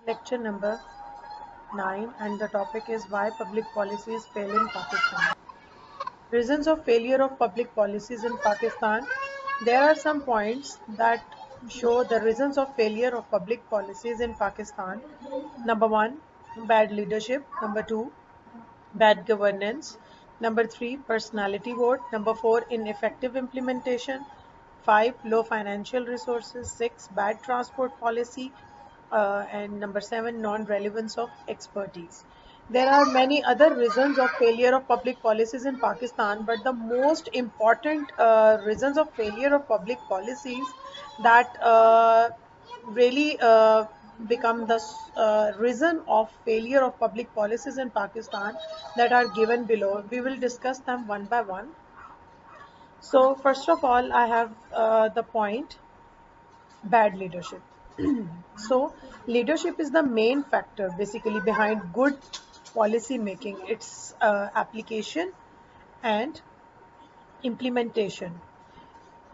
Lecture number 9, and the topic is why public policies fail in Pakistan. Reasons of failure of public policies in Pakistan. There are some points that show the reasons of failure of public policies in Pakistan. Number 1, bad leadership. Number 2, bad governance. Number 3, personality vote. Number 4, ineffective implementation. 5, low financial resources. 6, bad transport policy. And number 7, non-relevance of expertise. There are many other reasons of failure of public policies in Pakistan, but the most important reasons of failure of public policies that really become the reason of failure of public policies in Pakistan that are given below. We will discuss them one by one. So first of all, I have the point bad leadership. So leadership is the main factor basically behind good policy making, its application and implementation.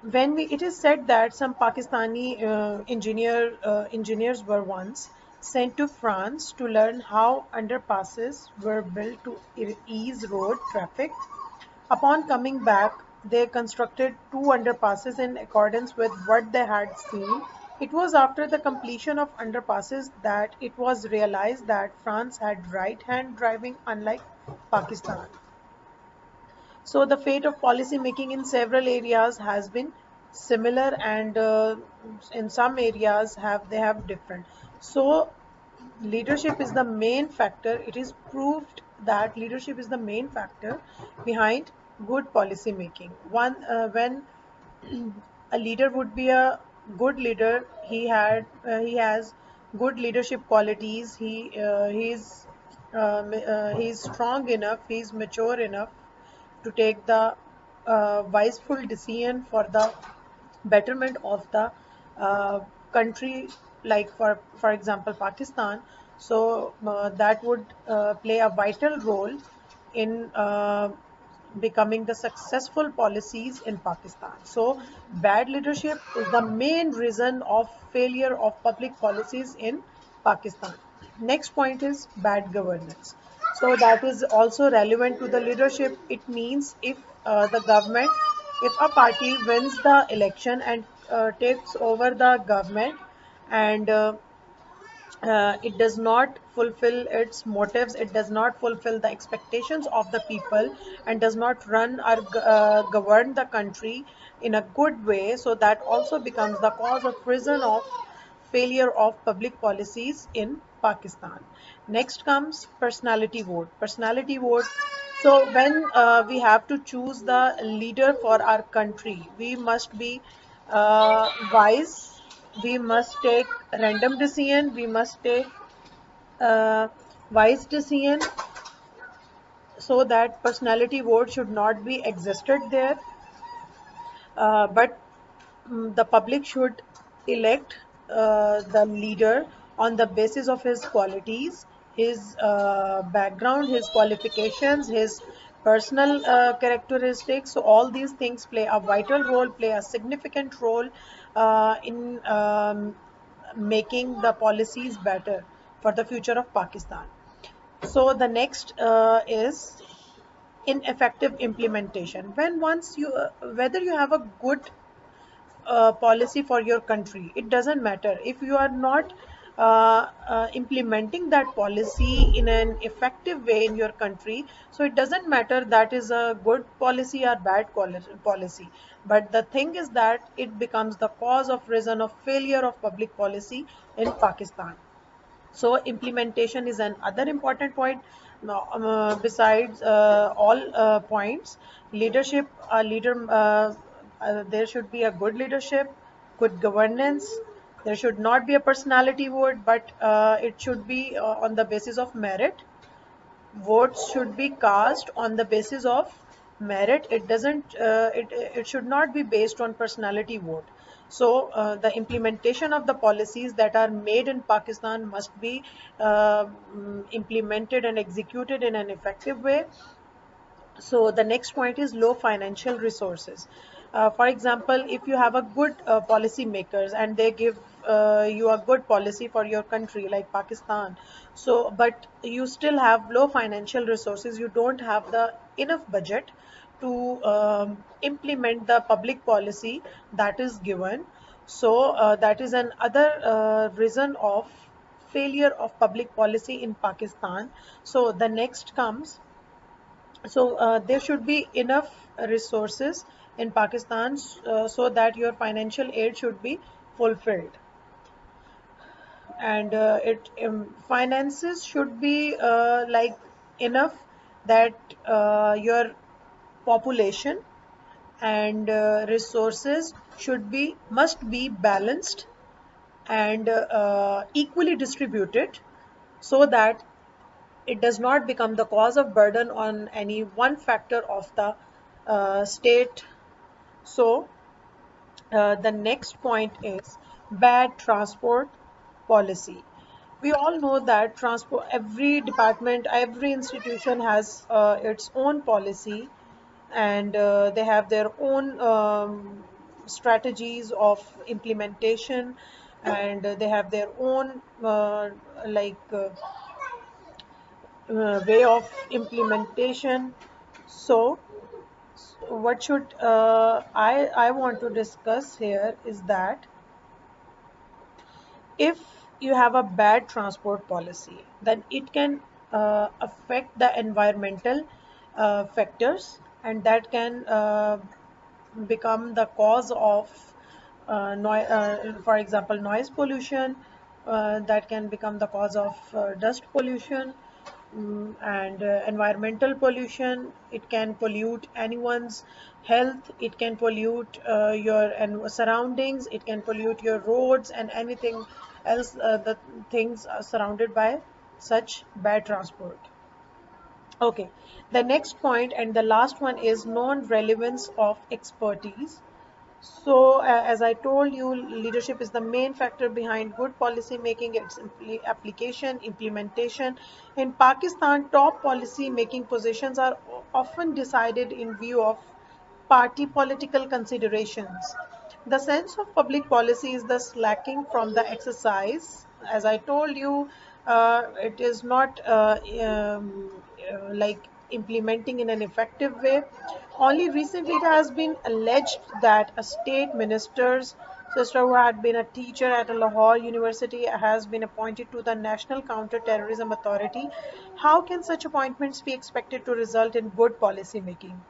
When it is said that some Pakistani engineers were once sent to France to learn how underpasses were built to ease road traffic. Upon coming back, they constructed two underpasses in accordance with what they had seen. It was after the completion of underpasses that it was realized that France had right-hand driving, unlike Pakistan. So the fate of policy making in several areas has been similar, and in some areas they have different. So leadership is the main factor. It is proved that leadership is the main factor behind good policy making. When a leader would be a good leader, he has good leadership qualities. He's strong enough, he's mature enough to take the wiseful decision for the betterment of the country, like for example Pakistan. So that would play a vital role in becoming the successful policies in Pakistan. So bad leadership is the main reason of failure of public policies in Pakistan. Next point is bad governance. So that is also relevant to the leadership. It means if the government, if a party wins the election and takes over the government, and it does not fulfill its motives, it does not fulfill the expectations of the people, and does not run or govern the country in a good way, so that also becomes the cause of reason of failure of public policies in Pakistan. Next comes personality vote. Personality vote. So when we have to choose the leader for our country, we must be wise, we must take random decision, we must take uh, wise decision, so that personality vote should not be existed there, but the public should elect the leader on the basis of his qualities, his background, his qualifications, his personal characteristics. So all these things play a vital role, play a significant role in making the policies better for the future of Pakistan. So the next is ineffective implementation. When once you whether you have a good policy for your country, it doesn't matter if you are not implementing that policy in an effective way in your country. So it doesn't matter that is a good policy or bad policy, but the thing is that it becomes the cause of reason of failure of public policy in Pakistan. So implementation is another important point. Now, besides all points, leadership, there should be a good leadership, good governance. There should not be a personality vote, but it should be on the basis of merit. Votes should be cast on the basis of merit. It doesn't it should not be based on personality vote. So the implementation of the policies that are made in Pakistan must be implemented and executed in an effective way. So the next point is low financial resources. For example, if you have a good policy makers and they give you a good policy for your country like Pakistan, so but you still have low financial resources, you don't have the enough budget to implement the public policy that is given. So that is another reason of failure of public policy in Pakistan. So the next comes, so there should be enough resources in Pakistan so that your financial aid should be fulfilled, and it finances should be like enough that your population and resources should be must be balanced and equally distributed, so that it does not become the cause of burden on any one factor of the state. So the next point is bad transport policy. We all know that transport, every department, every institution has its own policy, and they have their own strategies of implementation, and they have their own like way of implementation. So what should I want to discuss here is that if you have a bad transport policy, then it can affect the environmental factors, and that can become the cause of for example, noise pollution, that can become the cause of dust pollution, and environmental pollution. It can pollute anyone's health, it can pollute your surroundings, it can pollute your roads and anything else, the things are surrounded by such bad transport. Okay, the next point and the last one is non-relevance of expertise. So, as I told you, leadership is the main factor behind good policy making, its application, implementation. In Pakistan, top policy making positions are often decided in view of party political considerations. The sense of public policy is thus lacking from the exercise. As I told you, it is not like implementing in an effective way. Only recently it has been alleged that a state minister's sister, who had been a teacher at a Lahore University, has been appointed to the National Counter-Terrorism Authority. How can such appointments be expected to result in good policy making?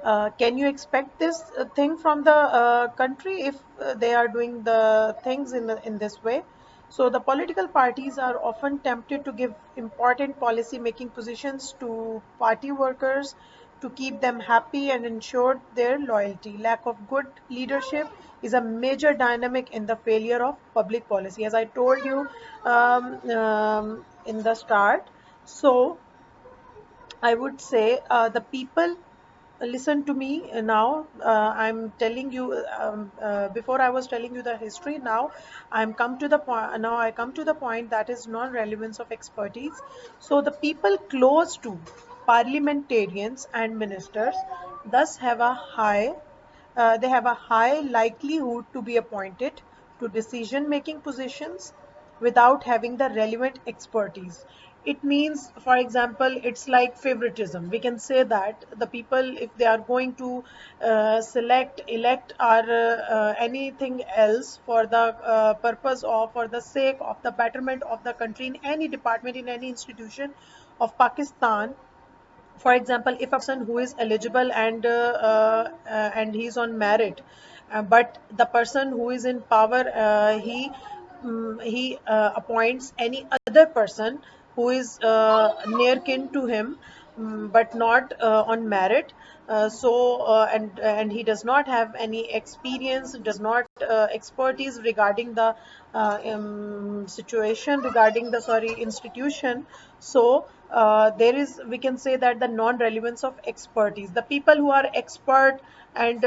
Can you expect this thing from the country if they are doing the things in this way? So the political parties are often tempted to give important policy making positions to party workers to keep them happy and ensure their loyalty. Lack of good leadership is a major dynamic in the failure of public policy, as I told you in the start. So I would say the people listen to me now. I'm telling you before I was telling you the history. Now I'm come to the point. Now I come to the point that is non-relevance of expertise. So the people close to parliamentarians and ministers thus have a high they have a high likelihood to be appointed to decision-making positions without having the relevant expertise. It means, for example, it's like favoritism. We can say that the people, if they are going to select, elect, or anything else for the purpose or for the sake of the betterment of the country in any department, in any institution of Pakistan, for example, if a person who is eligible and he's on merit, but the person who is in power, he appoints any other person who is near kin to him, but not on merit. And he does not have any experience, does not expertise regarding the situation, regarding the sorry institution. So there is, we can say that the non-relevance of expertise. The people who are expert and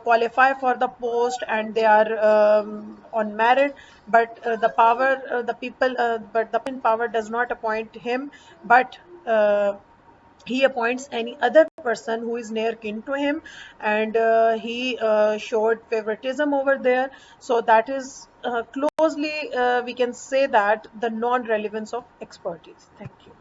qualify for the post and they are on merit, but the people, but the power does not appoint him, but he appoints any other person who is near kin to him, and he showed favoritism over there. So that is closely we can say that the non-relevance of expertise. Thank you.